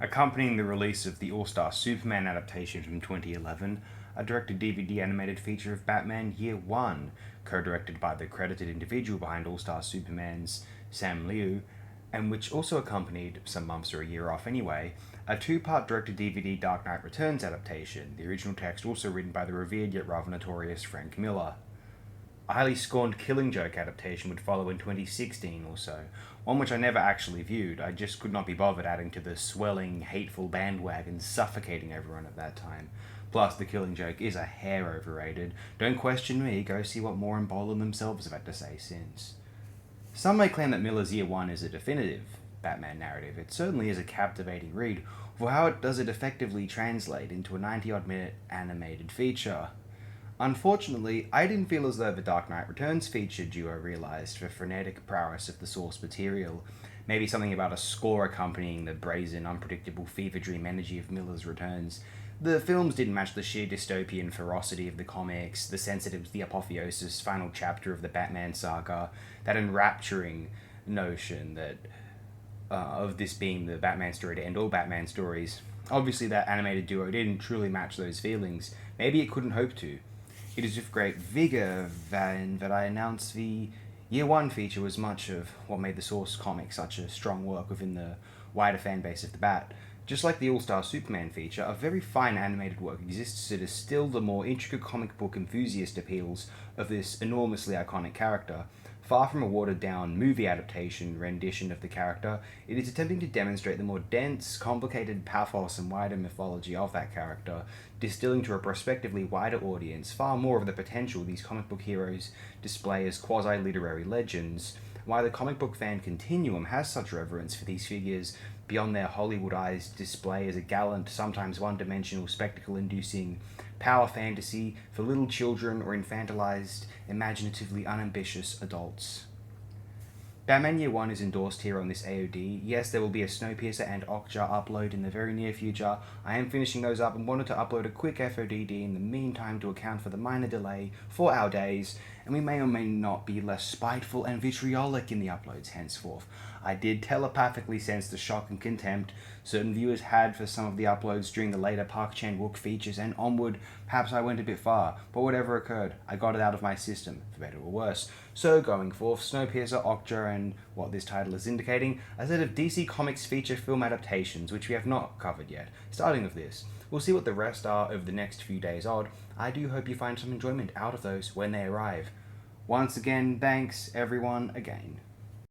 Accompanying the release of the All-Star Superman adaptation from 2011, a direct-to-DVD animated feature of Batman Year One, co-directed by the credited individual behind All-Star Superman's Sam Liu, and which also accompanied, some months or a year off anyway, a two-part direct-to-DVD Dark Knight Returns adaptation, the original text also written by the revered yet rather notorious Frank Miller. A highly scorned Killing Joke adaptation would follow in 2016 or so, one which I never actually viewed. I just could not be bothered adding to the swelling, hateful bandwagon suffocating everyone at that time. Plus, The Killing Joke is a hair overrated. Don't question me, go see what Moore and Bolan themselves have had to say since. Some may claim that Miller's Year One is a definitive Batman narrative. It certainly is a captivating read, for how does it effectively translate into a 90-odd minute animated feature? Unfortunately, I didn't feel as though the Dark Knight Returns feature duo realised the frenetic prowess of the source material. Maybe something about a score accompanying the brazen, unpredictable fever dream energy of Miller's Returns. The films didn't match the sheer dystopian ferocity of the comics, the sensitive to the apotheosis final chapter of the Batman saga, that enrapturing notion that of this being the Batman story to end all Batman stories. Obviously, that animated duo didn't truly match those feelings. Maybe it couldn't hope to. It is with great vigour that I announce the Year One feature was much of what made the Source comic such a strong work within the wider fan base of the Bat. Just like the All-Star Superman feature, a very fine animated work exists to distill the more intricate comic book enthusiast appeals of this enormously iconic character. Far from a watered-down movie adaptation rendition of the character, it is attempting to demonstrate the more dense, complicated pathos and wider mythology of that character, distilling to a prospectively wider audience far more of the potential these comic book heroes display as quasi-literary legends. Why the comic book fan continuum has such reverence for these figures beyond their Hollywoodized display as a gallant, sometimes one-dimensional, spectacle-inducing power fantasy for little children or infantilized, imaginatively unambitious adults. Batman Year One is endorsed here on this AOD. Yes, there will be a Snowpiercer and Okja upload in the very near future. I am finishing those up and wanted to upload a quick FODD in the meantime to account for the minor delay for our days, and we may or may not be less spiteful and vitriolic in the uploads henceforth. I did telepathically sense the shock and contempt certain viewers had for some of the uploads during the later Park Chan-wook features, and onward, perhaps I went a bit far, but whatever occurred, I got it out of my system, for better or worse. So, going forth, Snowpiercer, Okja, and what this title is indicating, a set of DC Comics feature film adaptations, which we have not covered yet. Starting with this, we'll see what the rest are over the next few days odd. I do hope you find some enjoyment out of those when they arrive. Once again, thanks everyone again.